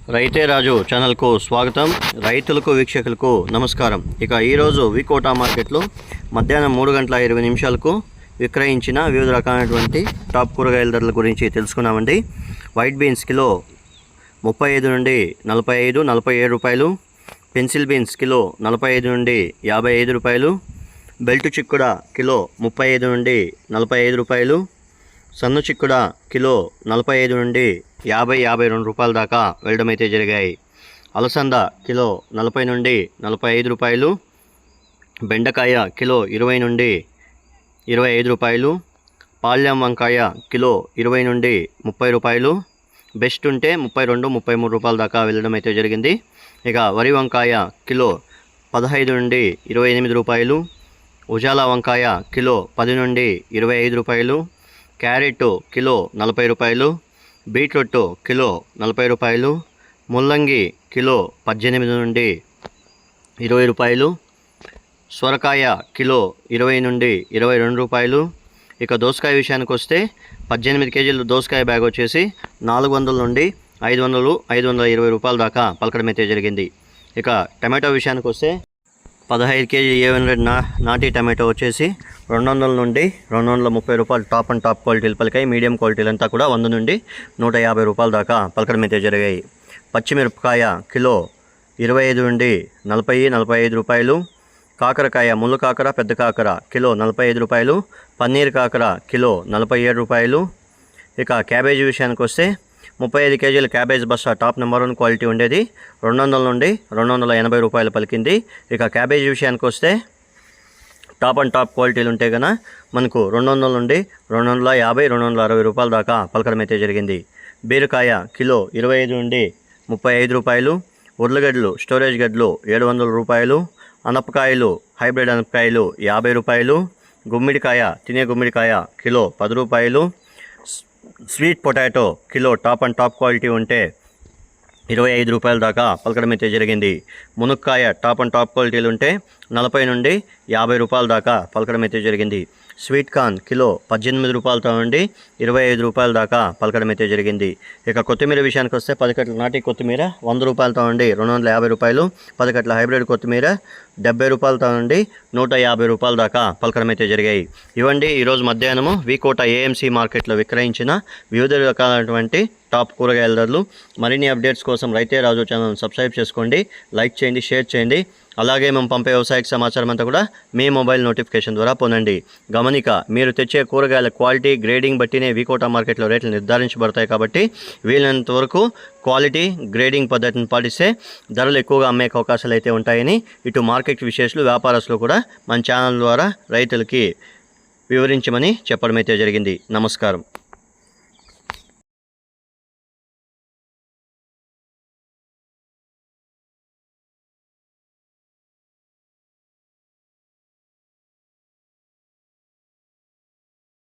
రైతే రాజు ఛానల్కు స్వాగతం. రైతులకు వీక్షకులకు నమస్కారం. ఇక ఈరోజు వికోటా మార్కెట్లో మధ్యాహ్నం 3:20 విక్రయించిన వివిధ రకాలైనటువంటి టాప్ కూరగాయల ధరల గురించి తెలుసుకున్నామండి. వైట్ బీన్స్ కిలో 35 నుండి 45, 47 రూపాయలు. పెన్సిల్ బీన్స్ కిలో 45 నుండి 55 రూపాయలు. బెల్ట్ చిక్కుడ కిలో 35 నుండి 45 రూపాయలు. సన్ను చిక్కుడ కిలో 45 నుండి 50-52 రూపాయల దాకా వెళ్ళడం అయితే జరిగాయి. అలసంద కిలో 40 నుండి 45 రూపాయలు. బెండకాయ కిలో 20 నుండి 25 రూపాయలు. పాల్యం వంకాయ కిలో 20 నుండి 30 రూపాయలు. బెస్ట్ ఉంటే 32-33 రూపాయల దాకా వెళ్ళడం అయితే జరిగింది. ఇక వరి వంకాయ కిలో 15 నుండి 28 రూపాయలు. ఉజాలా వంకాయ కిలో 10 నుండి 25 రూపాయలు. క్యారెట్ కిలో 40 రూపాయలు. బీట్రూట్ కిలో 40 రూపాయలు. ముల్లంగి కిలో 18 నుండి 20 రూపాయలు. సొరకాయ కిలో 20 నుండి 22 రూపాయలు. ఇక దోసకాయ విషయానికి వస్తే 18 కేజీల దోసకాయ బ్యాగ్ వచ్చేసి 400 నుండి 500-520 రూపాయల దాకా పలకడం అయితే జరిగింది. ఇక టమాటో విషయానికి వస్తే 15 కేజీ A100 నాటి టమాటో వచ్చేసి 200 నుండి 230 రూపాయలు టాప్ అండ్ టాప్ క్వాలిటీలు పలికాయి. మీడియం క్వాలిటీలు అంతా కూడా 100 నుండి 150 రూపాయల దాకా పలకడం అయితే జరిగాయి. పచ్చిమిరపకాయ కిలో 25 నుండి 40-45 రూపాయలు. కాకరకాయ ముళ్ళు కాకర పెద్ద కాకర కిలో 45 రూపాయలు. పన్నీర్ కాకర కిలో 47 రూపాయలు. ఇక క్యాబేజీ విషయానికి వస్తే 35 కేజీల క్యాబేజ్ బస్తా టాప్ నెంబర్ 1 క్వాలిటీ ఉండేది 200 నుండి 280 రూపాయలు పలికింది. ఇక క్యాబేజీ విషయానికి వస్తే టాప్ అండ్ టాప్ క్వాలిటీలు ఉంటే కనుక మనకు 200 నుండి 250-260 రూపాయల దాకా పలకడం అయితే జరిగింది. బీరకాయ కిలో 25 నుండి 35 రూపాయలు. ఉర్లగడ్డలు స్టోరేజ్ గడ్డలు 700 రూపాయలు. అనపకాయలు హైబ్రిడ్ అనపకాయలు 50 రూపాయలు. గుమ్మిడికాయ తినే గుమ్మిడికాయ కిలో 10 రూపాయలు. Sweet potato kilo top and top quality ఉంటే 25 రూపాయల దాకా పలకడం అయితే జరిగింది. మునక్కాయ టాప్ అండ్ టాప్ క్వాలిటీలు ఉంటే 40 నుండి 50 రూపాయల దాకా పలకడం అయితే జరిగింది. స్వీట్ కార్న్ కిలో 18 రూపాయలతో నుండి 25 రూపాయల దాకా పలకడం అయితే జరిగింది. ఇక కొత్తిమీర విషయానికి వస్తే 10 కట్టల నాటి కొత్తిమీర 100 రూపాయలతో నుండి 250 రూపాయలు. 10 కట్టల హైబ్రిడ్ కొత్తిమీర 70 రూపాయలతో నుండి 150 రూపాయల దాకా పలకడం అయితే జరిగాయి. ఇవండి ఈరోజు మధ్యాహ్నము వికోటా AMC మార్కెట్లో విక్రయించిన వివిధ రకాలైనటువంటి టాప్ కూరగాయల ధరలు. మరిన్ని అప్డేట్స్ కోసం రైతే రాజు ఛానల్ సబ్స్క్రైబ్ చేసుకోండి, లైక్ చేయండి, షేర్ చేయండి. అలాగే మేము పంపే వ్యవసాయక సమాచారం అంతా కూడా మీ మొబైల్ నోటిఫికేషన్ ద్వారా పొందండి. గమనిక, మీరు తెచ్చే కూరగాయల క్వాలిటీ గ్రేడింగ్ బట్టినే వికోటా మార్కెట్లో రేట్లు నిర్ధారించబడతాయి. కాబట్టి వీలైనంత వరకు క్వాలిటీ గ్రేడింగ్ పద్ధతిని పాటిస్తే ధరలు ఎక్కువగా అమ్మే అవకాశాలు అయితే ఉంటాయని ఇటు మార్కెట్ విశేషాలు వ్యాపారస్తులు కూడా మన ఛానల్ ద్వారా రైతులకి వివరించమని చెప్పడం అయితే జరిగింది. నమస్కారం.